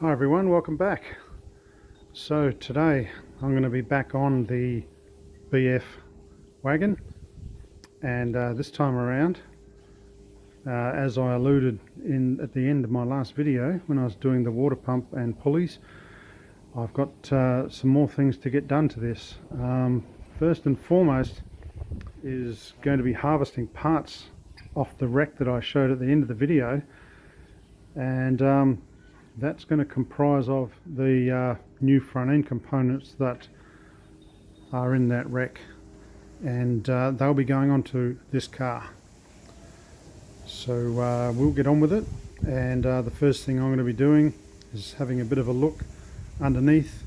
Hi everyone, welcome back. So today I'm going to be back on the BF wagon, and this time around, as I alluded at the end of my last video when I was doing the water pump and pulleys, I've got some more things to get done to this. First and foremost is going to be harvesting parts off the wreck that I showed at the end of the video, and that's going to comprise of the new front end components that are in that wreck, and they'll be going onto this car. So we'll get on with it, and the first thing I'm going to be doing is having a bit of a look underneath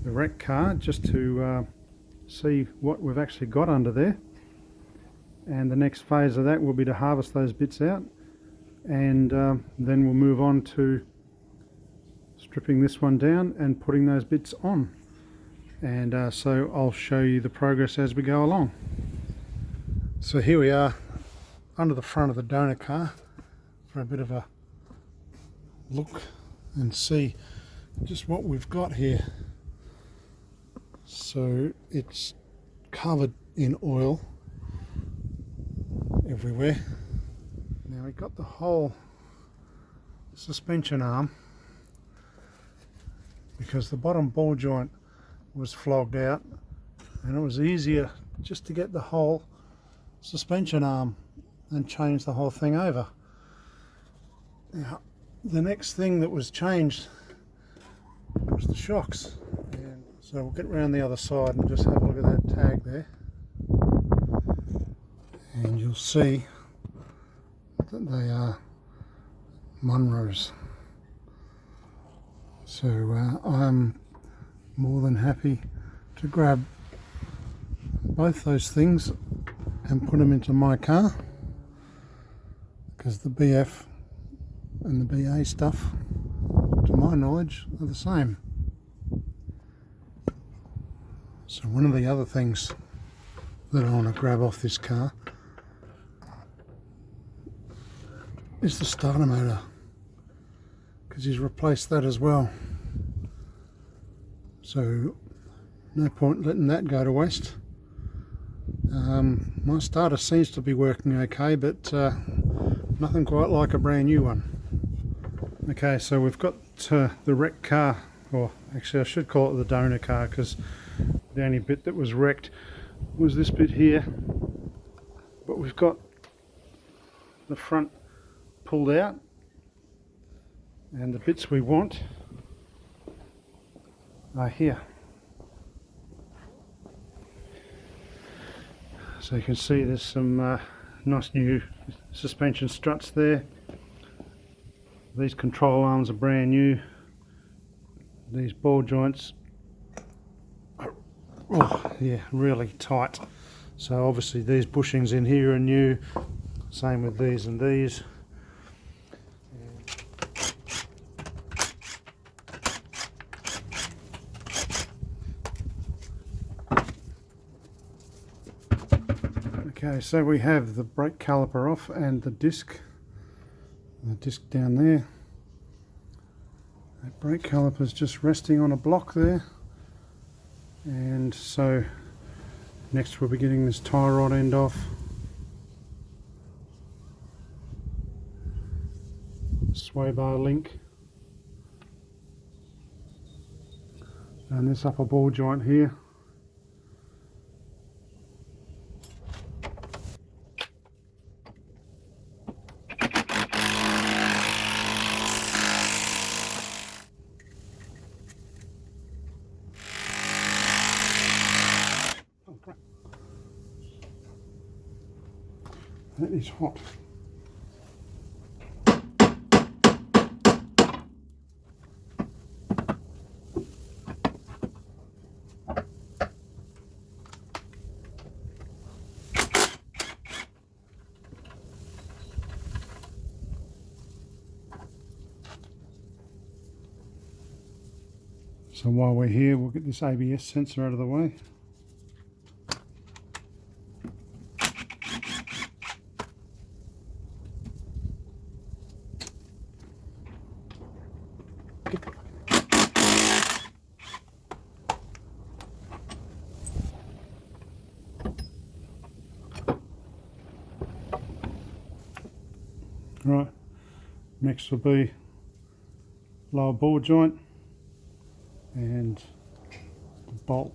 the wreck car just to see what we've actually got under there, and the next phase of that will be to harvest those bits out, and then we'll move on to stripping this one down and putting those bits on, and so I'll show you the progress as we go along. So here we are under the front of the donor car for a bit of a look and see just what we've got here. So it's covered in oil everywhere. Now we've got the whole suspension arm, because the bottom ball joint was flogged out, and it was easier just to get the whole suspension arm and change the whole thing over. Now the next thing that was changed was the shocks, and so we'll get around the other side and just have a look at that tag there, and you'll see that they are Munros. So I'm more than happy to grab both those things and put them into my car, because the BF and the BA stuff, to my knowledge, are the same. So one of the other things that I want to grab off this car is the starter motor, because he's replaced that as well. So no point letting that go to waste. My starter seems to be working okay, but nothing quite like a brand new one. Okay, so we've got the wrecked car, or actually I should call it the donor car, because the only bit that was wrecked was this bit here, but we've got the front pulled out, and the bits we want are here. So you can see there's some nice new suspension struts there. These control arms are brand new. These ball joints are, oh yeah, really tight. So obviously these bushings in here are new. Same with these and these. Okay, so we have the brake caliper off and the disc down there. That brake caliper is just resting on a block there, and so next we'll be getting this tie rod end off, sway bar link, and this upper ball joint here. That is hot. So while we're here, we'll get this ABS sensor out of the way. Right, next will be lower ball joint and the bolt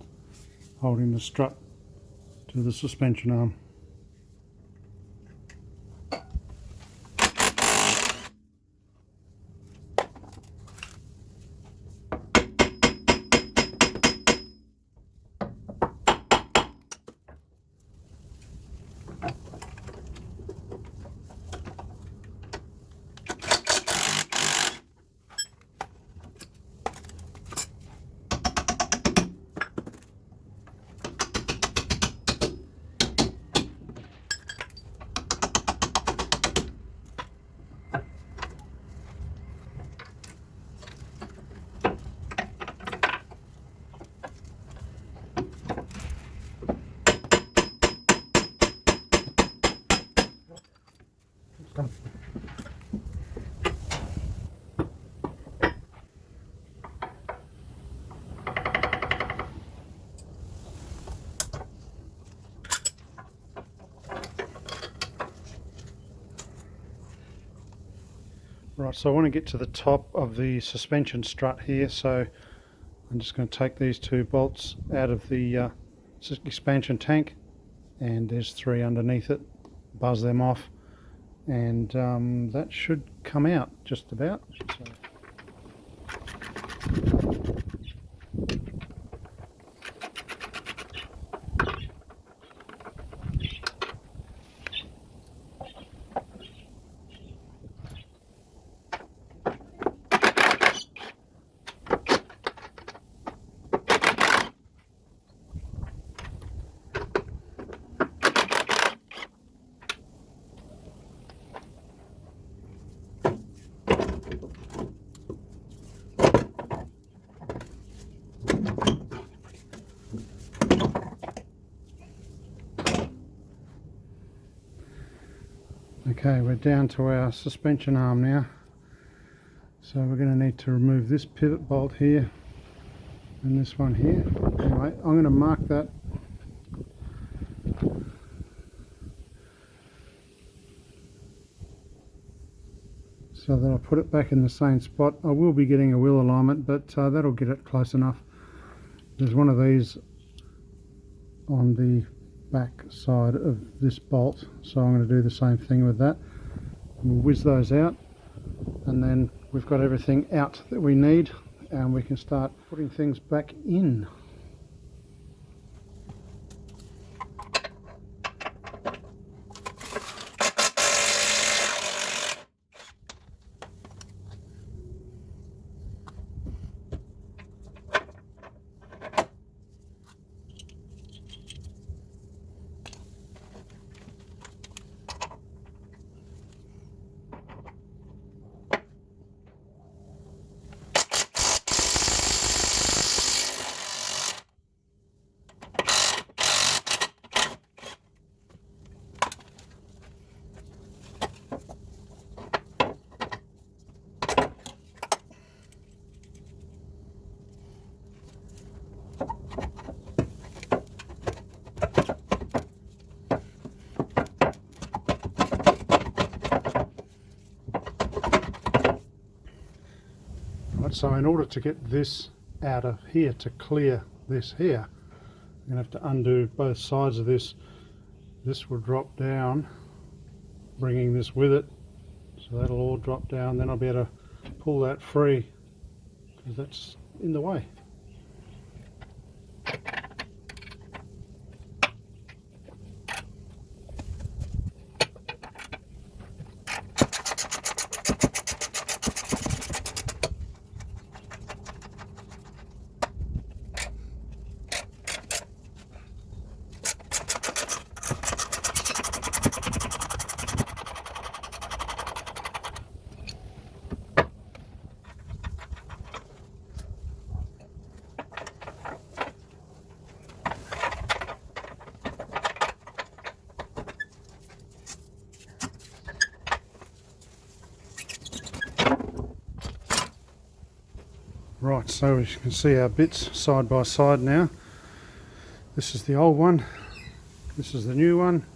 holding the strut to the suspension arm. Right, so I want to get to the top of the suspension strut here, so I'm just going to take these two bolts out of the expansion tank, and there's 3 underneath it, buzz them off, and that should come out just about. Okay, we're down to our suspension arm now, so we're going to need to remove this pivot bolt here and this one here. Anyway, I'm going to mark that so that I put it back in the same spot. I will be getting a wheel alignment, but that'll get it close enough. There's one of these on the back side of this bolt, so I'm going to do the same thing with that. We'll whiz those out, and then we've got everything out that we need, and we can start putting things back in. So in order to get this out of here, to clear this here, I'm going to have to undo both sides of this. This will drop down, bringing this with it, so that'll all drop down. Then I'll be able to pull that free, because that's in the way. Right, so as you can see our bits side by side now. This is the old one, this is the new one,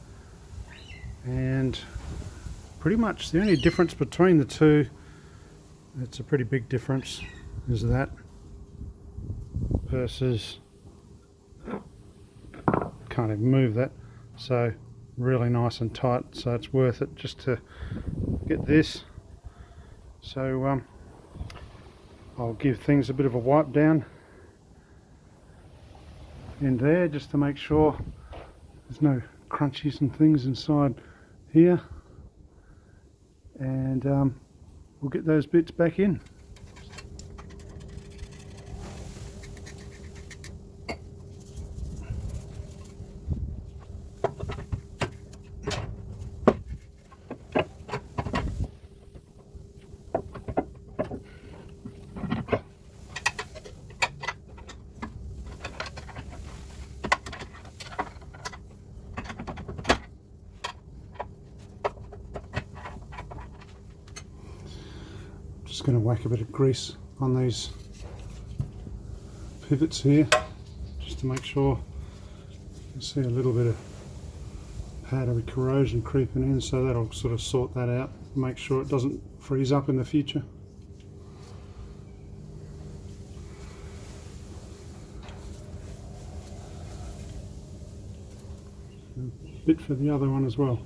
and pretty much the only difference between the two, it's a pretty big difference, is that versus, can't even move that, so really nice and tight, so it's worth it just to get this. So I'll give things a bit of a wipe down in there just to make sure there's no crunchies and things inside here, and we'll get those bits back in. Just going to whack a bit of grease on these pivots here just to make sure you can see a little bit of powdery corrosion creeping in, so that'll sort of sort that out, make sure it doesn't freeze up in the future. A bit for the other one as well.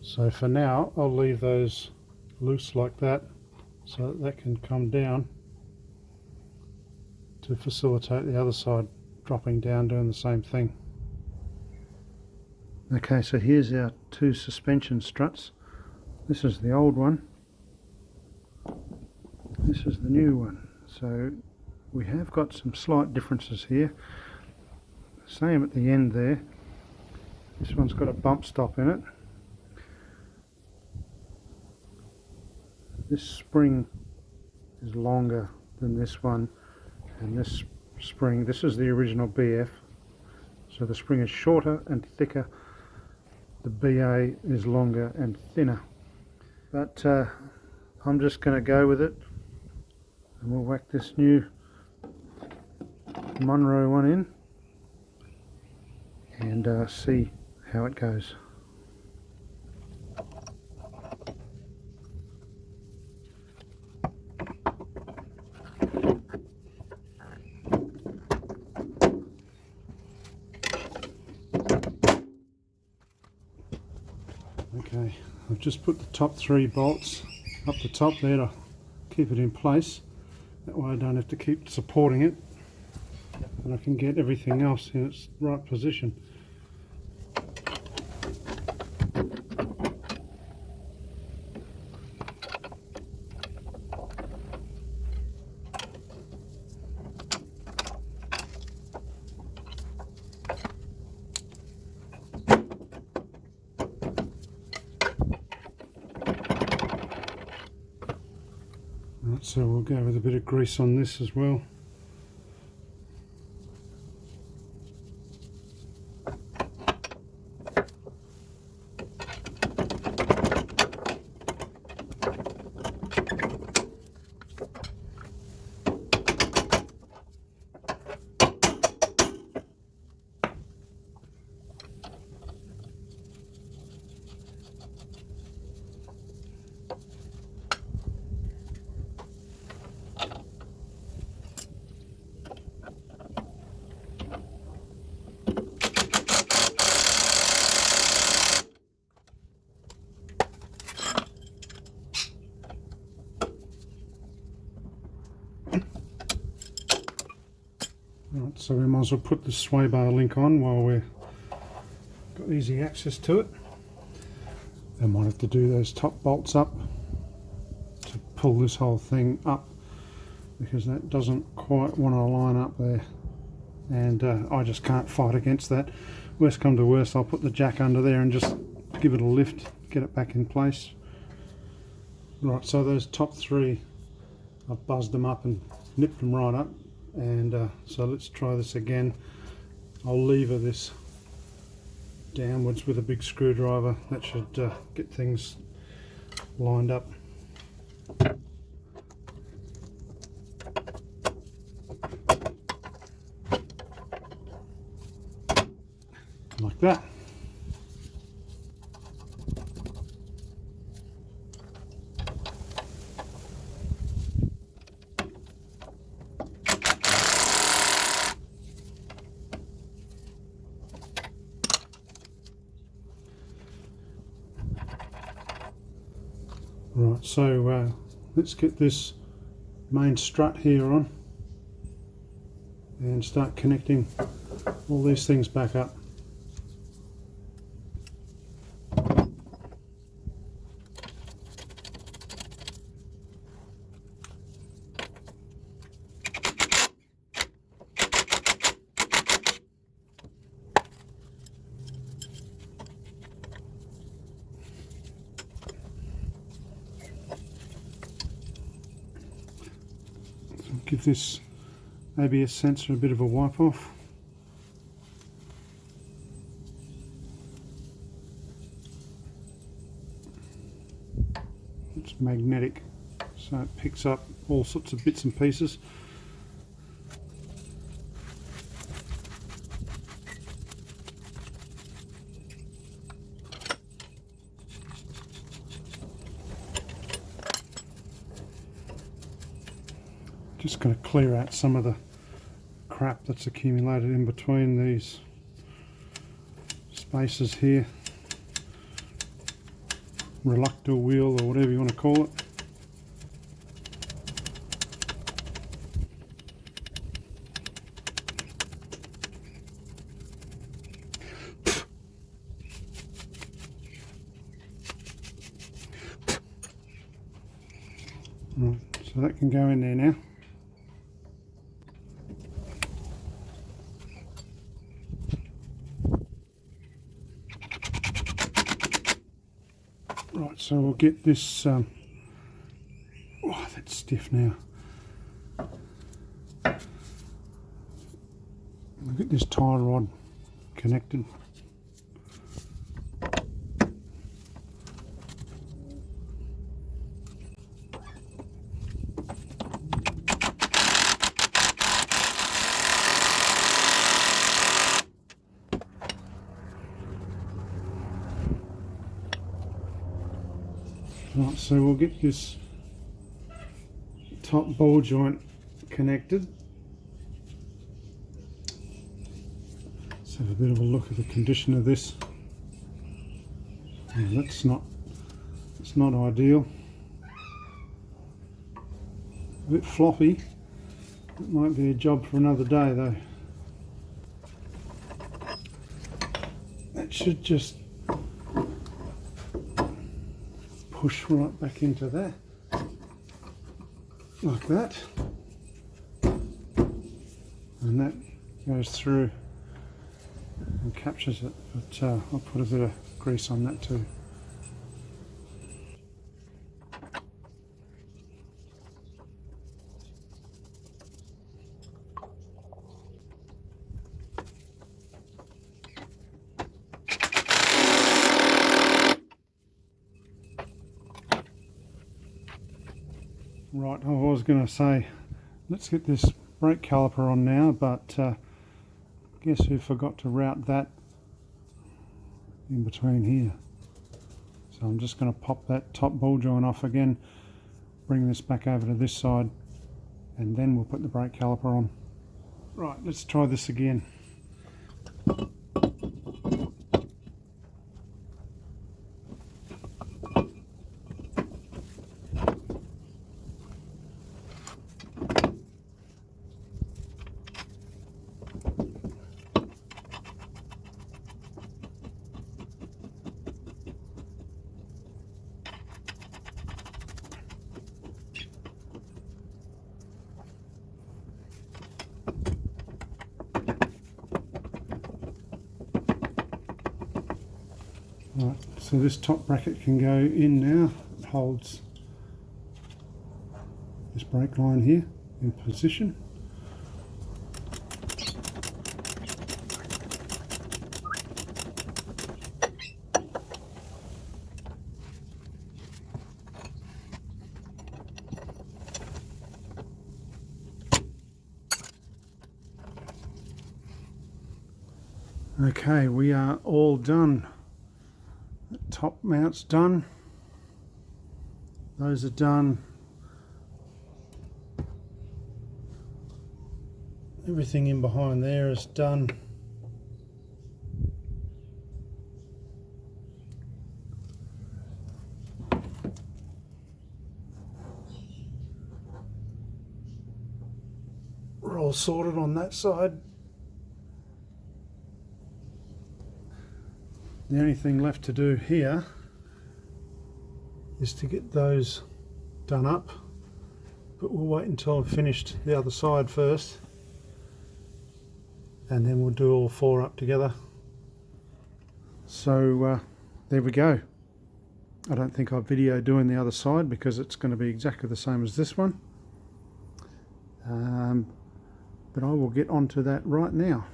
So for now I'll leave those loose like that, so that can come down to facilitate the other side dropping down, doing the same thing. Okay, so here's our two suspension struts. This is the old one, this is the new one. So we have got some slight differences here. Same at the end there. This one's got a bump stop in it. This spring is longer than this one, and this spring, this is the original BF, so the spring is shorter and thicker, the BA is longer and thinner. But I'm just going to go with it, and we'll whack this new Monroe one in and see how it goes. Okay, I've just put the top 3 bolts up the top there to keep it in place. That way I don't have to keep supporting it, and I can get everything else in its right position. Right, so we'll go with a bit of grease on this as well. so we might as well put the sway bar link on while we've got easy access to it. I might have to do those top bolts up to pull this whole thing up, because that doesn't quite want to line up there, and I just can't fight against that. Worst come to worst, I'll put the jack under there and just give it a lift, get it back in place. Right, so those top three, I've buzzed them up and nipped them right up, and so let's try this again. I'll lever this downwards with a big screwdriver. That should get things lined up. Like that. Right, so let's get this main strut here on and start connecting all these things back up. Give this ABS sensor a bit of a wipe off. It's magnetic, so it picks up all sorts of bits and pieces. Just going to clear out some of the crap that's accumulated in between these spaces here. Reluctor wheel, or whatever you want to call it. Right, so that can go in there now. Right, so we'll get this, oh, that's stiff now. We'll get this tie rod connected. Right, so we'll get this top ball joint connected. Let's have a bit of a look at the condition of this. Yeah, it's not ideal. A bit floppy. It might be a job for another day though. That should just push right back into there, like that, and that goes through and captures it, but I'll put a bit of grease on that too. Right, I was going to say, let's get this brake caliper on now, but guess who forgot to route that in between here. So I'm just going to pop that top ball joint off again, bring this back over to this side, and then we'll put the brake caliper on. Right, let's try this again. Right, so this top bracket can go in now. It holds this brake line here in position. Okay, we are all done. The top mount's done. Those are done. Everything in behind there is done. We're all sorted on that side. The only thing left to do here is to get those done up, but we'll wait until I've finished the other side first, and then we'll do all four up together. So there we go. I don't think I'll video doing the other side because it's going to be exactly the same as this one, but I will get onto that right now.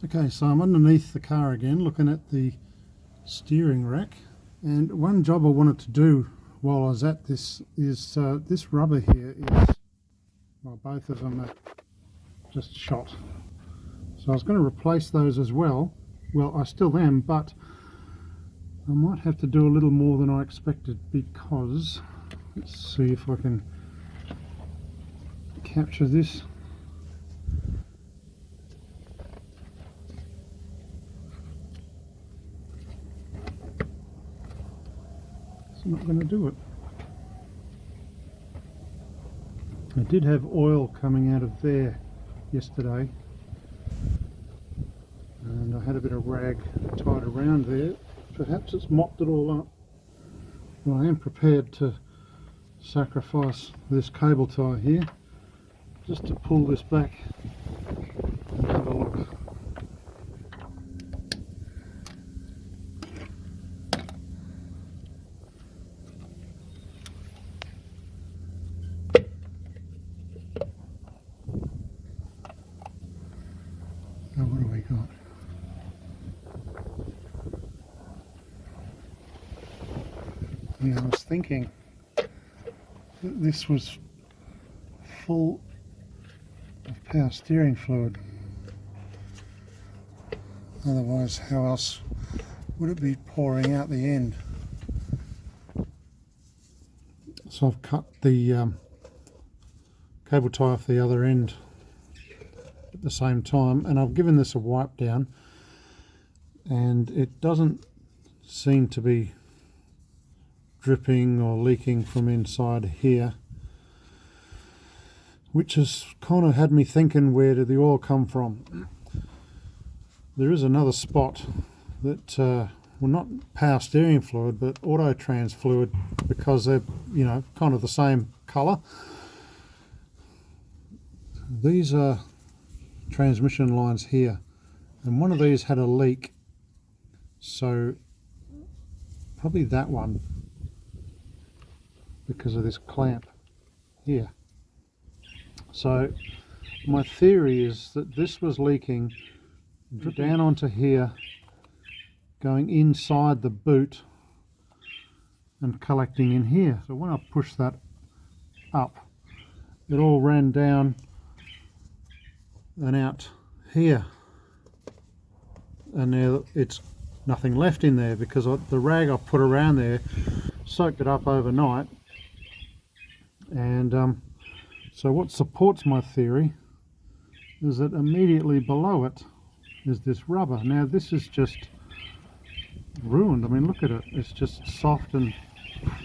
Okay, so I'm underneath the car again looking at the steering rack, and one job I wanted to do while I was at this is this rubber here is, well, both of them are just shot. So I was going to replace those as well. Well, I still am, but I might have to do a little more than I expected because, let's see if I can capture this. Not going to do it. I did have oil coming out of there yesterday, and I had a bit of rag tied around there. Perhaps it's mopped it all up. Well, I am prepared to sacrifice this cable tie here just to pull this back and have a look. Now what do we got? Yeah, I was thinking that this was full of power steering fluid. Otherwise, how else would it be pouring out the end? So I've cut the cable tie off the other end at the same time, and I've given this a wipe down, and it doesn't seem to be dripping or leaking from inside here, which has kind of had me thinking, where did the oil come from? There is another spot that well, not power steering fluid but auto trans fluid, because they're, you know, kind of the same color. These are transmission lines here, and one of these had a leak, so probably that one, because of this clamp here. So my theory is that this was leaking down onto here, going inside the boot and collecting in here. So when I pushed that up, it all ran down and out here, and now it's nothing left in there because the rag I put around there soaked it up overnight. And so what supports my theory is that immediately below it is this rubber. Now this is just ruined. I mean, look at it, it's just soft and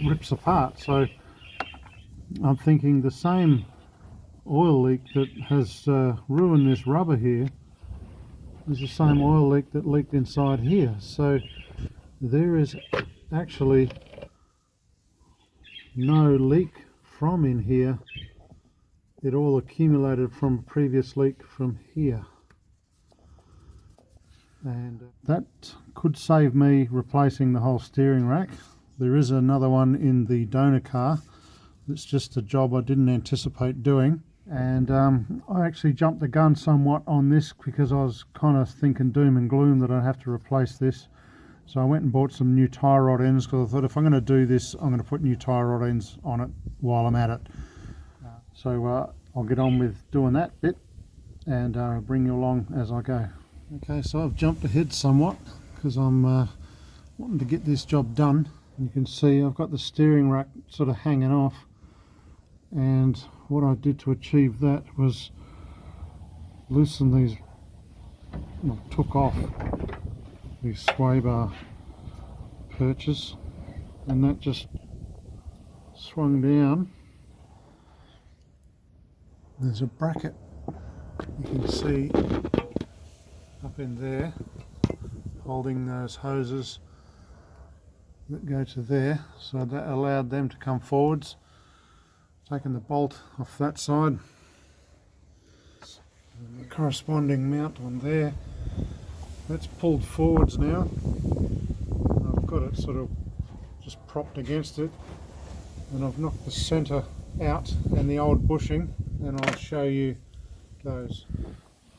rips apart. So I'm thinking the same oil leak that has ruined this rubber here is the same oil leak that leaked inside here. So there is actually no leak from in here. It all accumulated from a previous leak from here. and that could save me replacing the whole steering rack. There is another one in the donor car. It's just a job I didn't anticipate doing, and I actually jumped the gun somewhat on this because I was kind of thinking doom and gloom that I'd have to replace this. So I went and bought some new tie rod ends because I thought if I'm going to do this, I'm going to put new tie rod ends on it while I'm at it. So I'll get on with doing that bit and bring you along as I go. Okay, so I've jumped ahead somewhat because I'm wanting to get this job done. You can see I've got the steering rack sort of hanging off, and what I did to achieve that was loosen these, well, took off these sway bar perches, and that just swung down. There's a bracket you can see up in there holding those hoses that go to there, so that allowed them to come forwards. Taking the bolt off that side, and the corresponding mount on there, that's pulled forwards now. I've got it sort of just propped against it, and I've knocked the centre out and the old bushing, and I'll show you those.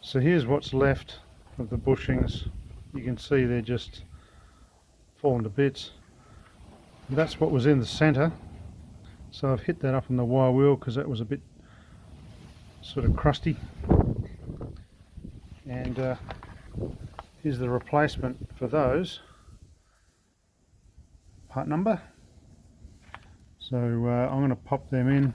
So here's what's left of the bushings. You can see they're just fallen to bits. That's what was in the centre. So I've hit that up on the wire wheel because that was a bit sort of crusty. And here's the replacement for those. Part number. So I'm going to pop them in.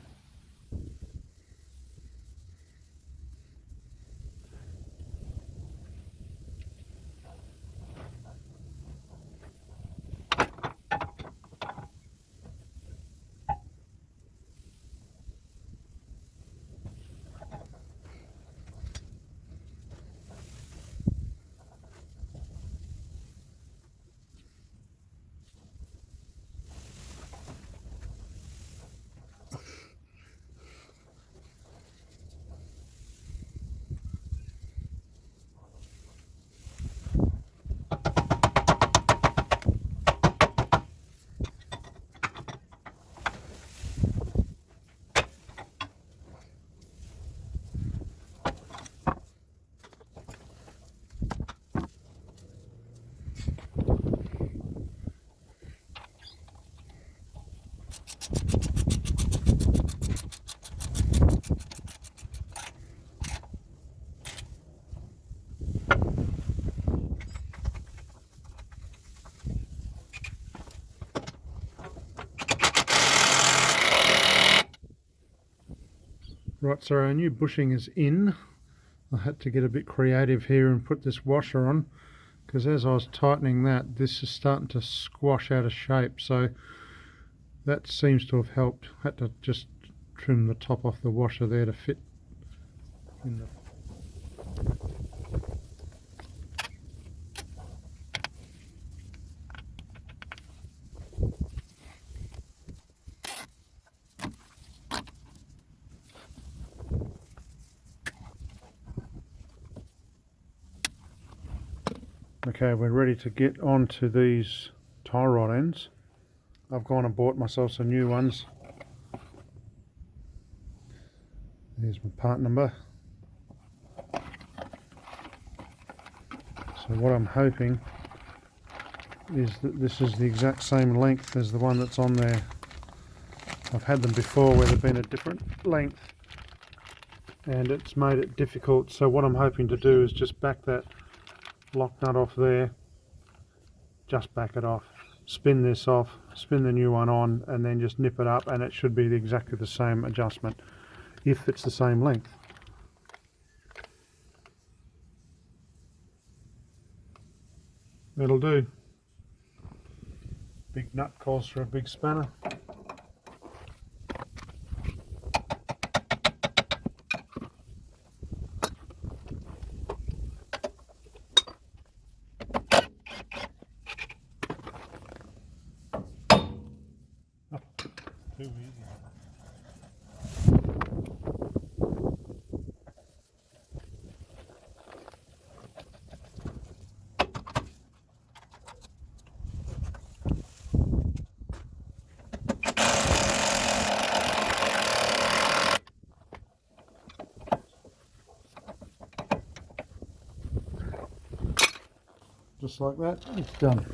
Right, so our new bushing is in. I had to get a bit creative here and put this washer on, because as I was tightening that, this is starting to squash out of shape, so that seems to have helped. Had to just trim the top off the washer there to fit in the Okay, we're ready to get onto these tie rod ends. I've gone and bought myself some new ones. Here's my part number. So what I'm hoping is that this is the exact same length as the one that's on there. I've had them before where they've been a different length and it's made it difficult. So what I'm hoping to do is just back that lock nut off there, just back it off, spin this off, spin the new one on, and then just nip it up, and it should be exactly the same adjustment if it's the same length. It'll do. Big nut calls for a big spanner. Too easy. just like that, it's done.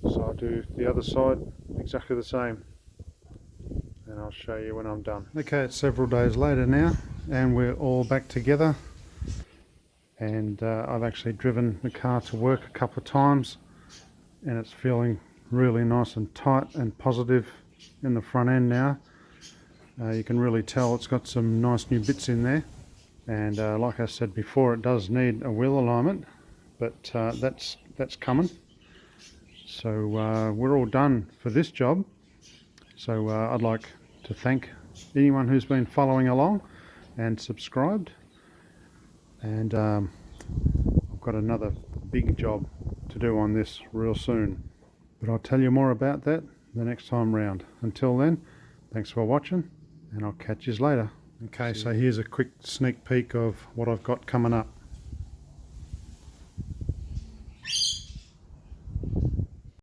So I'll do the other side exactly the same, and I'll show you when I'm done. Okay, it's several days later now, and we're all back together, and I've actually driven the car to work a couple of times, and it's feeling really nice and tight and positive in the front end now. You can really tell it's got some nice new bits in there, and like I said before, it does need a wheel alignment, but that's coming. So we're all done for this job. So I'd like to thank anyone who's been following along and subscribed, and I've got another big job to do on this real soon, but I'll tell you more about that the next time round. Until then, thanks for watching, and I'll catch you later. Okay, so here's a quick sneak peek of what I've got coming up.